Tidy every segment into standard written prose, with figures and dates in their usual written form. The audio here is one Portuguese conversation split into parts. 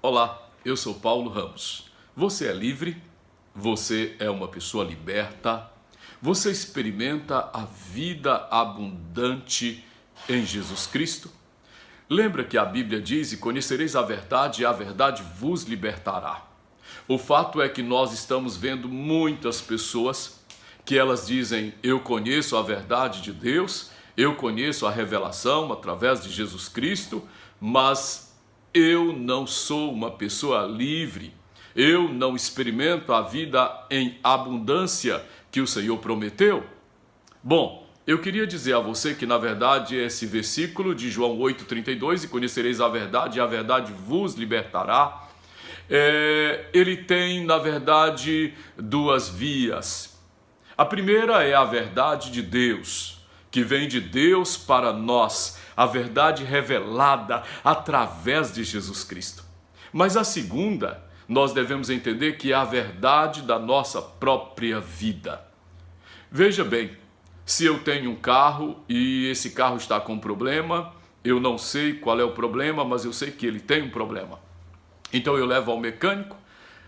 Olá, eu sou Paulo Ramos. Você é livre? Você é uma pessoa liberta? Você experimenta a vida abundante em Jesus Cristo? Lembra que a Bíblia diz: e conhecereis a verdade, e a verdade vos libertará. O fato é que nós estamos vendo muitas pessoas que elas dizem: eu conheço a verdade de Deus, eu conheço a revelação através de Jesus Cristo, mas eu não sou uma pessoa livre, eu não experimento a vida em abundância que o Senhor prometeu. Bom, eu queria dizer a você que na verdade esse versículo de João 8,32, e conhecereis a verdade e a verdade vos libertará, ele tem na verdade duas vias. A primeira é a verdade de Deus, que vem de Deus para nós, a verdade revelada através de Jesus Cristo. Mas a segunda, nós devemos entender que é a verdade da nossa própria vida. Veja bem, se eu tenho um carro e esse carro está com problema, eu não sei qual é o problema, mas eu sei que ele tem um problema. Então eu levo ao mecânico.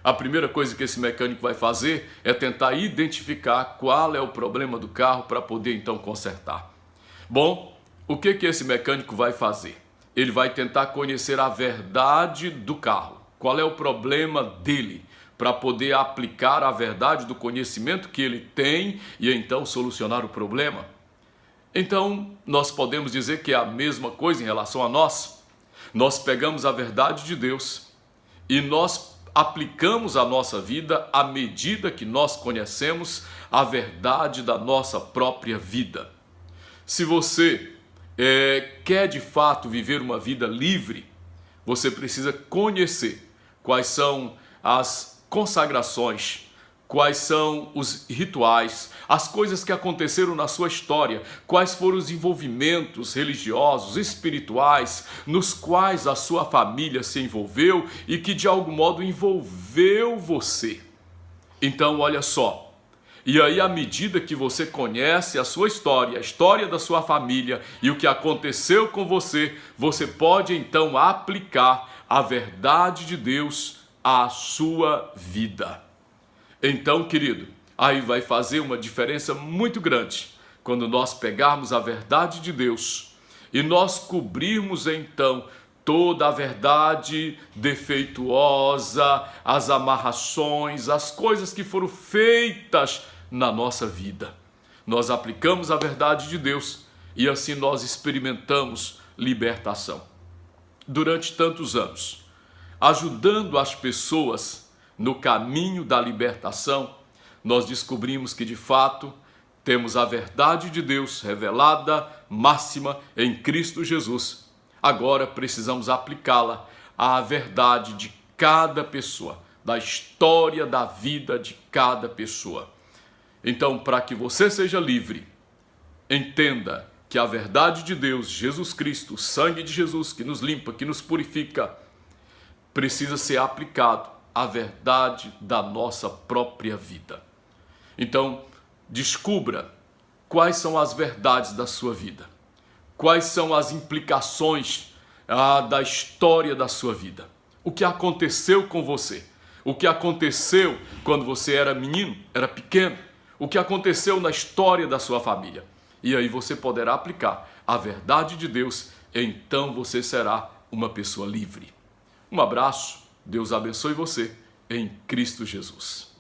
A primeira coisa que esse mecânico vai fazer é tentar identificar qual é o problema do carro para poder então consertar. Bom, o que esse mecânico vai fazer? Ele vai tentar conhecer a verdade do carro. Qual é o problema dele? Para poder aplicar a verdade do conhecimento que ele tem e então solucionar o problema. Então, nós podemos dizer que é a mesma coisa em relação a nós. Nós pegamos a verdade de Deus e nós aplicamos a nossa vida à medida que nós conhecemos a verdade da nossa própria vida. Se você quer de fato viver uma vida livre, você precisa conhecer quais são as consagrações, quais são os rituais, as coisas que aconteceram na sua história, quais foram os envolvimentos religiosos, espirituais, nos quais a sua família se envolveu e que de algum modo envolveu você. Então, olha só. E aí, à medida que você conhece a sua história, a história da sua família e o que aconteceu com você, você pode então aplicar a verdade de Deus à sua vida. Então, querido, aí vai fazer uma diferença muito grande quando nós pegarmos a verdade de Deus e nós cobrirmos então toda a verdade defeituosa, as amarrações, as coisas que foram feitas na nossa vida. Nós aplicamos a verdade de Deus e assim nós experimentamos libertação. Durante tantos anos, ajudando as pessoas no caminho da libertação, nós descobrimos que de fato temos a verdade de Deus revelada, máxima em Cristo Jesus. Agora precisamos aplicá-la à verdade de cada pessoa, da história da vida de cada pessoa. Então, para que você seja livre, entenda que a verdade de Deus, Jesus Cristo, o sangue de Jesus que nos limpa, que nos purifica, precisa ser aplicado à verdade da nossa própria vida. Então, descubra quais são as verdades da sua vida, quais são as implicações da história da sua vida, o que aconteceu com você, o que aconteceu quando você era menino, era pequeno, o que aconteceu na história da sua família. E aí você poderá aplicar a verdade de Deus, então você será uma pessoa livre. Um abraço, Deus abençoe você em Cristo Jesus.